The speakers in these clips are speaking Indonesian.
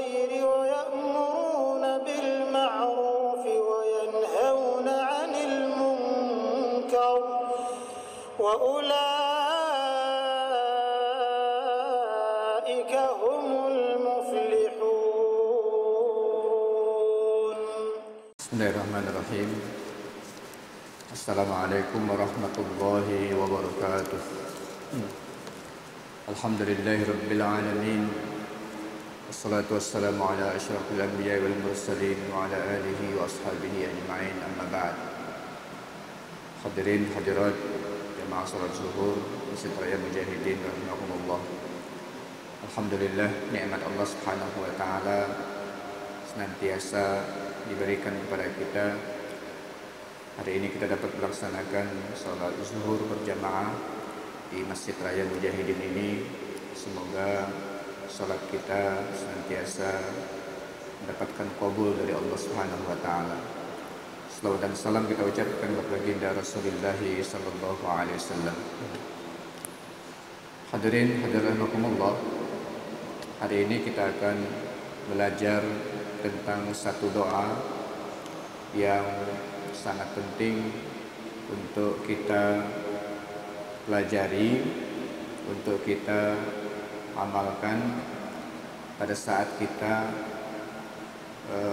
الخير ويأمرون بالمعروف وينهون عن المنكر وأولئك هم المفلحون. بسم الله الرحمن الرحيم. Assalamualaikum warahmatullahi wabarakatuh. Alhamdulillahi rabbil alamin. Wassalatu wassalamu ala asyrafil anbiya'i wal mursalin wa ala alihi wa ashabihi ajma'in, amma ba'd. Hadirin hadirat jamaah salat zuhur Masjid Raya Mujahidin rahimakumullah. Alhamdulillah, nikmat Allah Subhanahu wa taala senantiasa diberikan kepada kita. Hari ini kita dapat melaksanakan salat zuhur berjamaah di Masjid Raya Mujahidin ini. Semoga salat kita senantiasa mendapatkan qabul dari Allah Subhanahu wa taala. Salawat dan salam kita ucapkan kepada baginda Rasulullah sallallahu alaihi wasallam. Hadirin hadirat rahimakumullah. Hari ini kita akan belajar tentang satu doa yang sangat penting untuk kita pelajari, untuk kita amalkan pada saat kita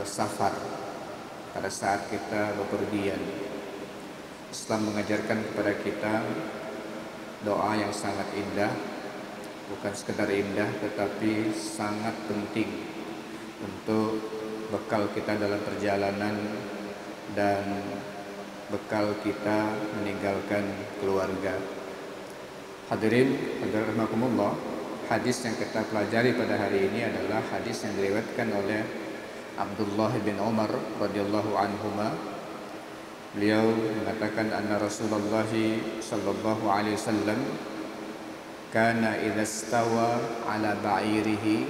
safar, pada saat kita bepergian. Islam mengajarkan kepada kita doa yang sangat indah, bukan sekedar indah tetapi sangat penting untuk bekal kita dalam perjalanan dan bekal kita meninggalkan keluarga. Hadirin hadirat rahimakumullah, hadis yang kita pelajari pada hari ini adalah hadis yang diriwayatkan oleh Abdullah bin Umar radhiyallahu anhuma. Beliau mengatakan anna Rasulullah sallallahu alaihi wasallam kana idza stawa ala ba'irihi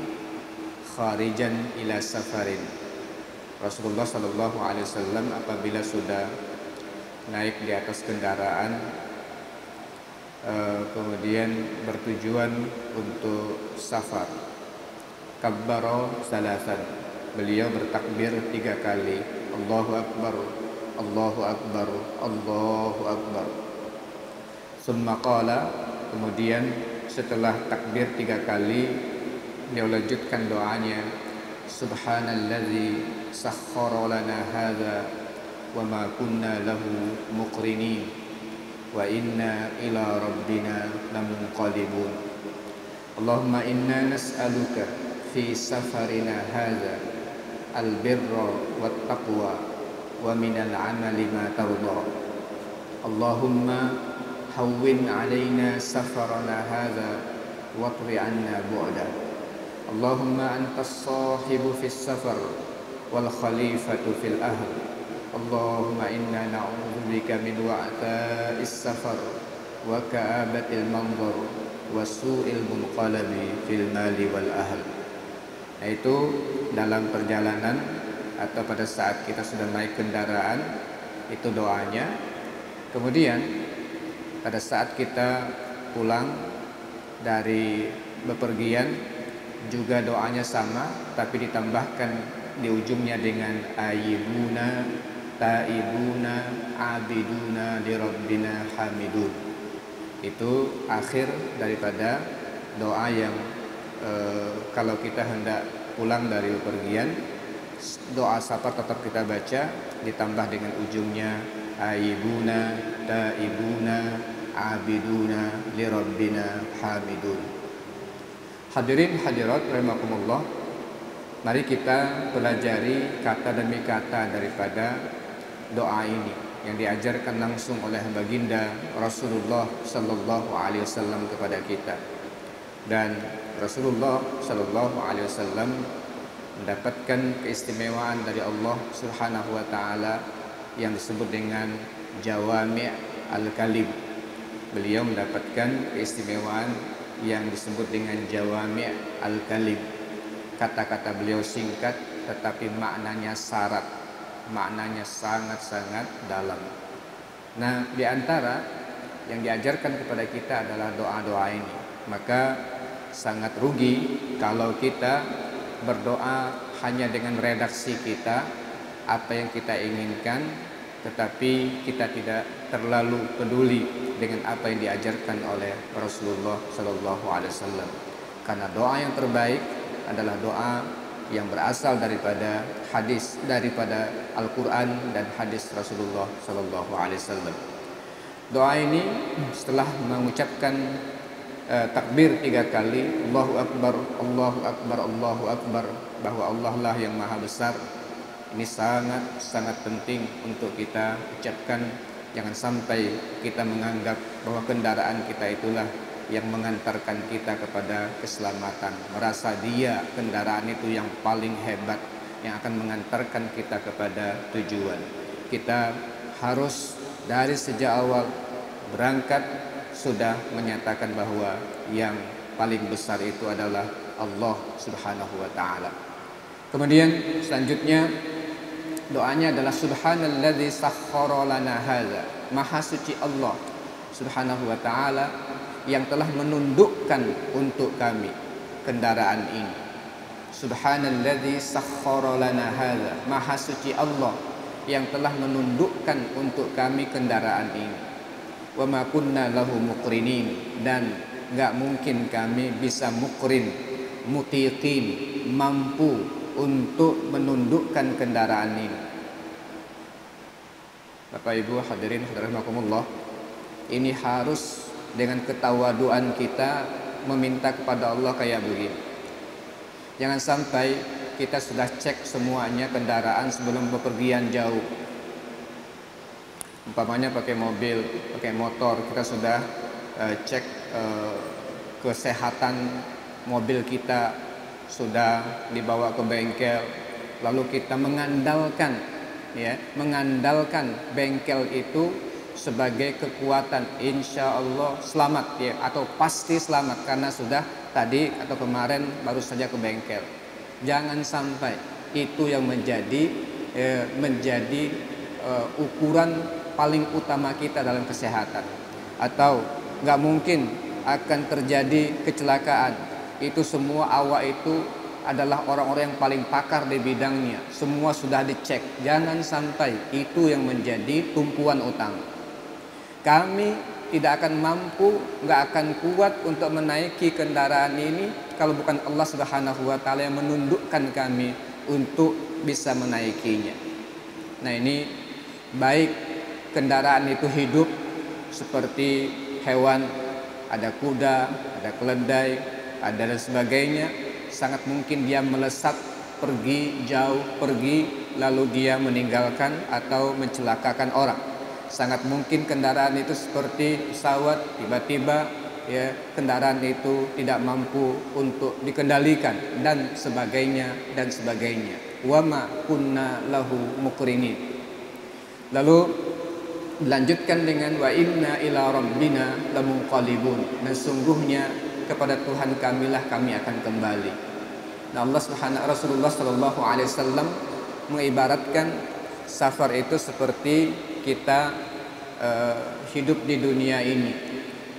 kharijan ila safarin. Rasulullah sallallahu alaihi wasallam apabila sudah naik di atas kendaraan, kemudian bertujuan untuk safar, kabbara salasan, beliau bertakbir 3 kali, Allahu akbar, Allahu akbar, Allahu akbar. Summa qala, kemudian setelah takbir 3 kali beliau lanjutkan doanya, subhanalladzi sakhkhara lana hadza wa ma kunna lahu muqrinin wa inna ila rabbina lamunqalibun. Allahumma inna nas'aluka fi safarina hadza albirra wat taqwa wa minal amali ma tarda. Allahumma hawwin alaina safarana hadza watwi anna bu'da. Allahumma antas sahibu fis safar wal khalifatu fil ahl. Allahumma inna na'udzubika min wa'ta'is safar wa ka'abatil manzar wa su'il munqalabi fil mali wal ahl. Nah, itu dalam perjalanan atau pada saat kita sudah naik kendaraan, itu doanya. Kemudian pada saat kita pulang dari bepergian juga doanya sama, tapi ditambahkan di ujungnya dengan ayyibuna, taibuna, abiduna, lirabbina hamidun. Itu akhir daripada doa yang kalau kita hendak pulang dari bepergian, doa safar tetap kita baca, ditambah dengan ujungnya ayyibuna, taibuna, abiduna, lirabbina hamidun. Hadirin hadirat rahimakumullah, mari kita pelajari kata demi kata daripada doa ini yang diajarkan langsung oleh baginda Rasulullah sallallahu alaihi wasallam kepada kita. Dan Rasulullah sallallahu alaihi wasallam mendapatkan keistimewaan dari Allah Subhanahu wa taala yang disebut dengan jawami' al-kalim. Beliau mendapatkan keistimewaan yang disebut dengan jawami' al-kalim. Kata-kata beliau singkat tetapi maknanya syarat, maknanya sangat-sangat dalam. Nah, di antara yang diajarkan kepada kita adalah doa-doa ini. Maka sangat rugi kalau kita berdoa hanya dengan redaksi kita, apa yang kita inginkan, tetapi kita tidak terlalu peduli dengan apa yang diajarkan oleh Rasulullah Sallallahu Alaihi Wasallam. Karena doa yang terbaik adalah doa yang berasal daripada hadis, daripada Al-Quran dan hadis Rasulullah Sallallahu Alaihi Wasallam. Doa ini setelah mengucapkan takbir 3 kali, Allahu Akbar, Allahu Akbar, Allahu Akbar, bahwa Allah lah yang maha besar. Ini sangat penting untuk kita ucapkan. Jangan sampai kita menganggap bahwa kendaraan kita itulah yang mengantarkan kita kepada keselamatan, merasa dia kendaraan itu yang paling hebat, yang akan mengantarkan kita kepada tujuan. Kita harus dari sejak awal berangkat sudah menyatakan bahwa yang paling besar itu adalah Allah Subhanahu wa taala. Kemudian selanjutnya doanya adalah subhanalladzi sakhkhara lana hadza. Maha suci Allah Subhanahu wa taala yang telah menundukkan untuk kami kendaraan ini. Subhanalladzi sakhkhara lana hadza. Maha suci Allah yang telah menundukkan untuk kami kendaraan ini. Wa ma kunna lahu muqrinin, dan enggak mungkin kami bisa mukrin, mutiqin, mampu untuk menundukkan kendaraan ini. Bapak Ibu hadirin rahimakumullah, ini harus dengan ketawaduan kita meminta kepada Allah kayak begini. Jangan sampai kita sudah cek semuanya kendaraan sebelum bepergian jauh. Umpamanya pakai mobil, pakai motor, kita sudah cek kesehatan mobil kita, sudah dibawa ke bengkel, lalu kita mengandalkan bengkel itu sebagai kekuatan, insya Allah selamat ya, atau pasti selamat karena sudah tadi atau kemarin baru saja ke bengkel. Jangan sampai itu yang menjadi ukuran paling utama kita dalam kesehatan. Atau nggak mungkin akan terjadi kecelakaan. Itu semua awak itu adalah orang-orang yang paling pakar di bidangnya. Semua sudah dicek. Jangan sampai itu yang menjadi tumpuan utama. Kami tidak akan mampu, nggak akan kuat untuk menaiki kendaraan ini kalau bukan Allah Subhanahu wa taala yang menundukkan kami untuk bisa menaikinya. Nah, ini baik kendaraan itu hidup seperti hewan, ada kuda, ada keledai, ada dan sebagainya, sangat mungkin dia melesat pergi jauh, lalu dia meninggalkan atau mencelakakan orang. Sangat mungkin kendaraan itu seperti pesawat, tiba-tiba ya kendaraan itu tidak mampu untuk dikendalikan dan sebagainya. Wa ma kunna lahu muqrinin. Lalu dilanjutkan dengan wa inna ila rabbina lamunqalibun. Dan sungguhnya kepada Tuhan kamilah kami akan kembali. Nah, Rasulullah sallallahu alaihi wasallam mengibaratkan safar itu seperti kita hidup di dunia ini,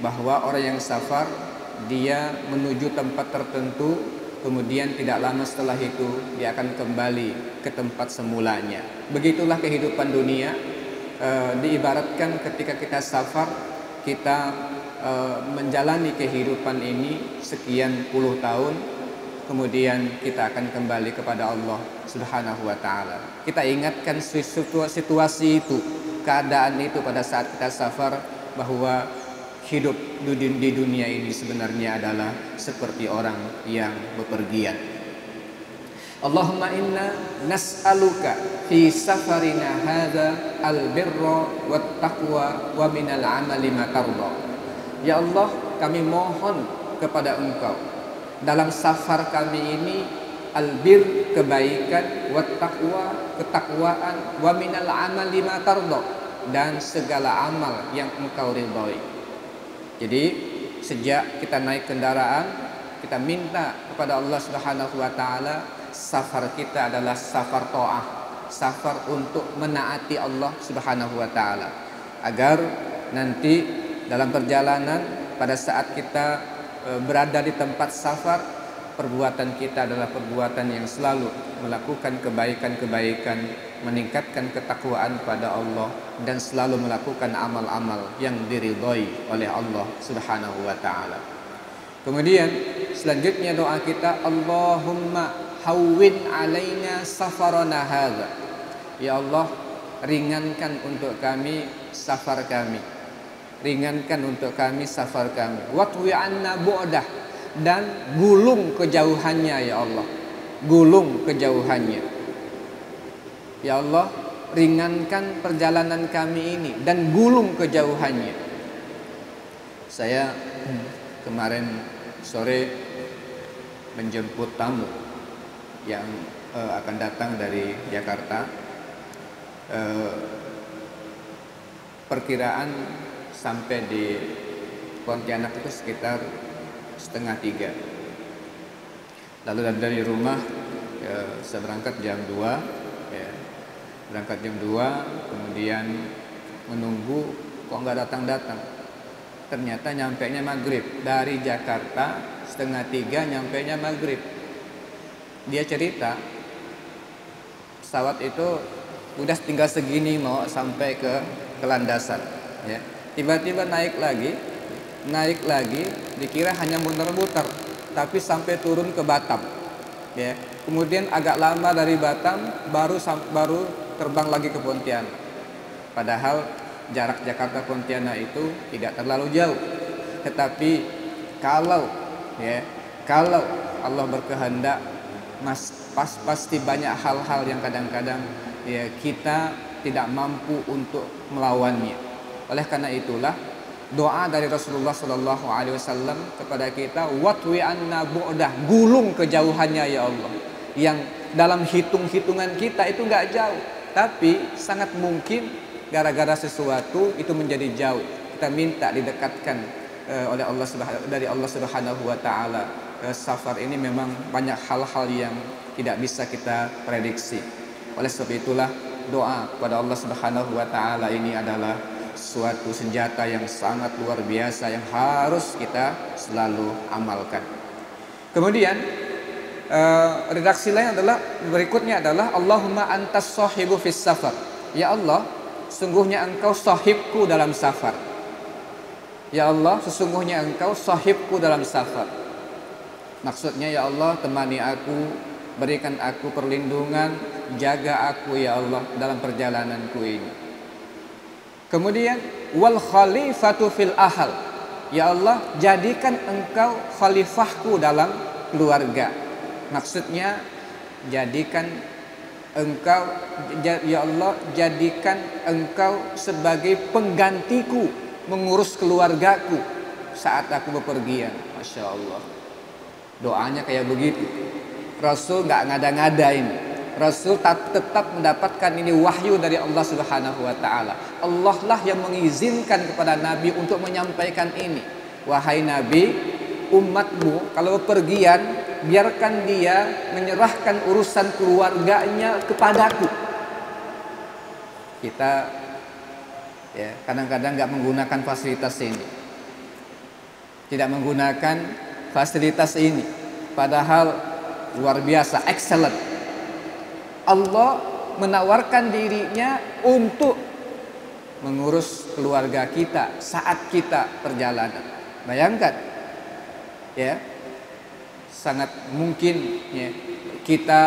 bahwa orang yang safar dia menuju tempat tertentu, kemudian tidak lama setelah itu dia akan kembali ke tempat semulanya. Begitulah kehidupan dunia. Diibaratkan ketika kita safar, kita menjalani kehidupan ini sekian puluh tahun, kemudian kita akan kembali kepada Allah Subhanahu wa taala. Kita ingatkan situasi itu, keadaan itu pada saat kita safar, bahwa hidup di dunia ini sebenarnya adalah seperti orang yang bepergian. Allahumma inna nas'aluka fi safarina hadza al-birra wat taqwa wa minal amali ma tarda. Ya Allah, kami mohon kepada Engkau dalam safar kami ini albir, kebaikan, wat taqwa, ketakwaan, wa minal amali ma tarda, dan segala amal yang Engkau ridhoi. Jadi sejak kita naik kendaraan, kita minta kepada Allah Subhanahu wa taala, safar kita adalah safar ta'ah, safar untuk menaati Allah Subhanahu wa taala, agar nanti dalam perjalanan pada saat kita berada di tempat safar, perbuatan kita adalah perbuatan yang selalu melakukan kebaikan-kebaikan, meningkatkan ketakwaan pada Allah, dan selalu melakukan amal-amal yang diridhai oleh Allah Subhanahu wa taala. Kemudian selanjutnya doa kita, Allahumma hawwin alaina safarana hadza. Ya Allah, ringankan untuk kami safar kami. Ringankan untuk kami safar kami. Watwi anna bu'dah, dan gulung kejauhannya ya Allah. Gulung kejauhannya. Ya Allah, ringankan perjalanan kami ini dan gulung kejauhannya. Saya kemarin sore menjemput tamu yang akan datang dari Jakarta. Perkiraan sampai di Pontianak itu sekitar 2:30. Lalu dari rumah saya berangkat jam 2, berangkat jam 2, kemudian menunggu kok nggak datang-datang. Ternyata nyampainya maghrib. Dari Jakarta 2:30 nyampainya maghrib. Dia cerita pesawat itu udah tinggal segini mau sampai ke landasan, ya. Tiba-tiba naik lagi, dikira hanya muter-muter, tapi sampai turun ke Batam, ya. Kemudian agak lama dari Batam baru terbang lagi ke Pontianak. Padahal jarak Jakarta Pontianak itu tidak terlalu jauh. Tetapi kalau Allah berkehendak, pasti banyak hal-hal yang kadang-kadang ya kita tidak mampu untuk melawannya. Oleh karena itulah doa dari Rasulullah Shallallahu Alaihi Wasallam kepada kita, watwi anna bu'dah, gulung kejauhannya ya Allah. Yang dalam hitung-hitungan kita itu nggak jauh, tapi sangat mungkin gara-gara sesuatu itu menjadi jauh. Kita minta didekatkan oleh Allah Subhanahu wa taala. Safar ini memang banyak hal-hal yang tidak bisa kita prediksi. Oleh sebab itulah doa kepada Allah Subhanahu wa taala ini adalah suatu senjata yang sangat luar biasa yang harus kita selalu amalkan. Kemudian redaksi lain berikutnya adalah Allahumma antas sahibu fis safar. Ya Allah, sungguhnya engkau sahibku dalam safar. Ya Allah, sesungguhnya engkau sahibku dalam safar. Maksudnya ya Allah, temani aku, berikan aku perlindungan, jaga aku ya Allah dalam perjalananku ini. Kemudian wal khalifatu fil ahl. Ya Allah, jadikan engkau khalifahku dalam keluarga. Maksudnya jadikan engkau, ya Allah, jadikan engkau sebagai penggantiku mengurus keluargaku saat aku bepergian. Masya Allah, doanya kayak begitu. Rasul nggak ngada-ngadain. Rasul tetap mendapatkan ini wahyu dari Allah Subhanahu wa taala. Allah lah yang mengizinkan kepada Nabi untuk menyampaikan ini. Wahai Nabi, umatmu kalau bepergian, biarkan dia menyerahkan urusan keluarganya kepadaku. Kita ya kadang-kadang nggak menggunakan fasilitas ini, tidak menggunakan fasilitas ini, padahal luar biasa, excellent. Allah menawarkan dirinya untuk mengurus keluarga kita saat kita perjalanan. Bayangkan, ya, sangat mungkin ya, kita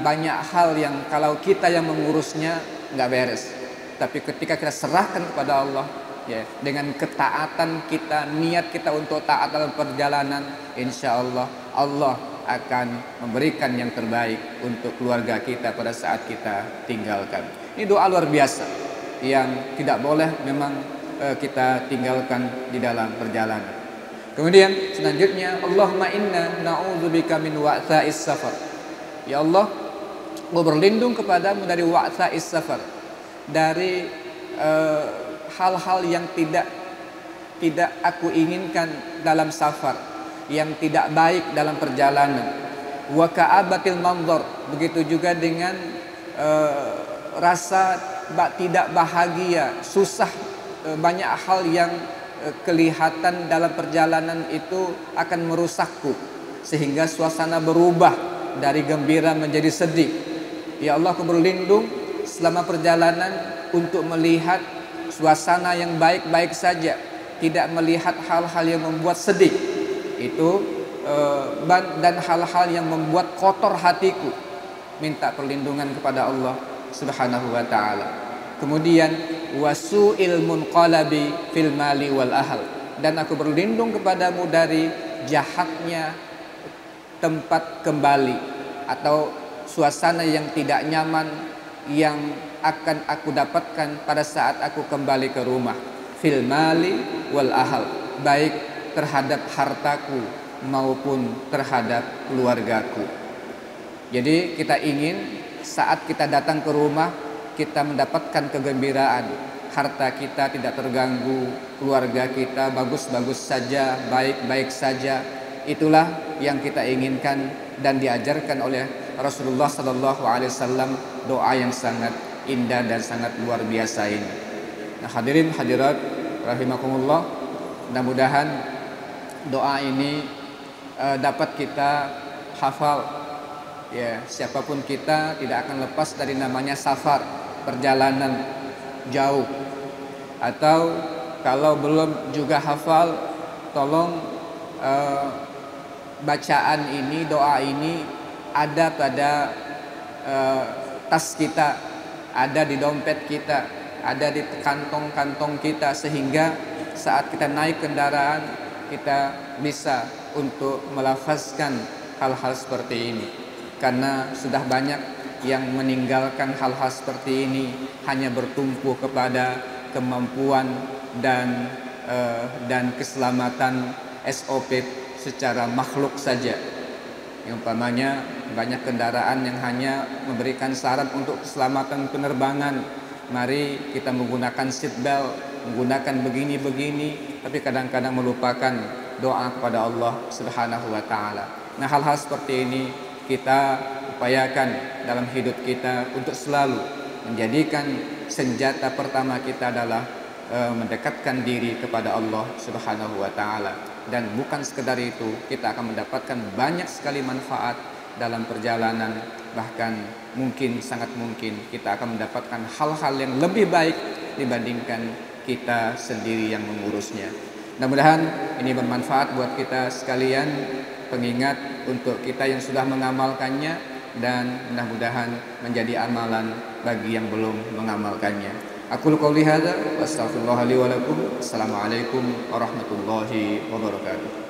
banyak hal yang kalau kita yang mengurusnya nggak beres. Tapi ketika kita serahkan kepada Allah, ya, dengan ketaatan kita, niat kita untuk taat dalam perjalanan, insya Allah Allah akan memberikan yang terbaik untuk keluarga kita pada saat kita tinggalkan. Ini doa luar biasa yang tidak boleh memang kita tinggalkan di dalam perjalanan. Kemudian selanjutnya, Allahumma inna na'udzubika min wa'tha'is safar. Ya Allah, mau berlindung kepadamu dari wa'tha'is safar, dari hal-hal yang tidak aku inginkan dalam safar, yang tidak baik dalam perjalanan. Wa ka'abatil manzar, begitu juga dengan rasa tidak bahagia, susah, banyak hal yang kelihatan dalam perjalanan itu akan merusakku. sehingga suasana berubah dari gembira menjadi sedih. Ya Allah, aku berlindung selama perjalanan untuk melihat suasana yang baik-baik saja, tidak melihat hal-hal yang membuat sedih itu dan hal-hal yang membuat kotor hatiku. Minta perlindungan kepada Allah Subhanahu wa taala. Kemudian wasu'il munqalabi fil mali wal ahl, dan aku berlindung kepadamu dari jahatnya tempat kembali atau suasana yang tidak nyaman yang akan aku dapatkan pada saat aku kembali ke rumah. Fil mali wal ahl, baik terhadap hartaku maupun terhadap keluargaku. Jadi kita ingin saat kita datang ke rumah kita mendapatkan kegembiraan, harta kita tidak terganggu, keluarga kita bagus-bagus saja, baik-baik saja. Itulah yang kita inginkan dan diajarkan oleh Rasulullah sallallahu alaihi wasallam, doa yang sangat indah dan sangat luar biasa ini. Nah, hadirin hadirat rahimakumullah, mudah-mudahan doa ini dapat kita hafal. Ya, siapapun kita tidak akan lepas dari namanya safar, perjalanan jauh. Atau kalau belum juga hafal, tolong bacaan ini, doa ini ada pada tas kita, ada di dompet kita, ada di kantong-kantong kita, sehingga saat kita naik kendaraan kita bisa untuk melafazkan hal-hal seperti ini. Karena sudah banyak yang meninggalkan hal-hal seperti ini hanya bertumpu kepada kemampuan dan keselamatan SOP secara makhluk saja. Umpamanya banyak kendaraan yang hanya memberikan syarat untuk keselamatan penerbangan, mari kita menggunakan seat belt, menggunakan begini-begini, tapi kadang-kadang melupakan doa kepada Allah Subhanahu wa taala. Nah, hal-hal seperti ini kita upayakan dalam hidup kita untuk selalu menjadikan senjata pertama kita adalah mendekatkan diri kepada Allah Subhanahu wa taala. Dan bukan sekedar itu, kita akan mendapatkan banyak sekali manfaat dalam perjalanan, bahkan mungkin sangat mungkin kita akan mendapatkan hal-hal yang lebih baik dibandingkan kita sendiri yang mengurusnya. Mudah-mudahan ini bermanfaat buat kita sekalian, pengingat untuk kita yang sudah mengamalkannya, dan mudah-mudahan menjadi amalan bagi yang belum mengamalkannya. Aku qouli hadza wa astaghfirullah li wa lakum. Assalamualaikum warahmatullahi wabarakatuh.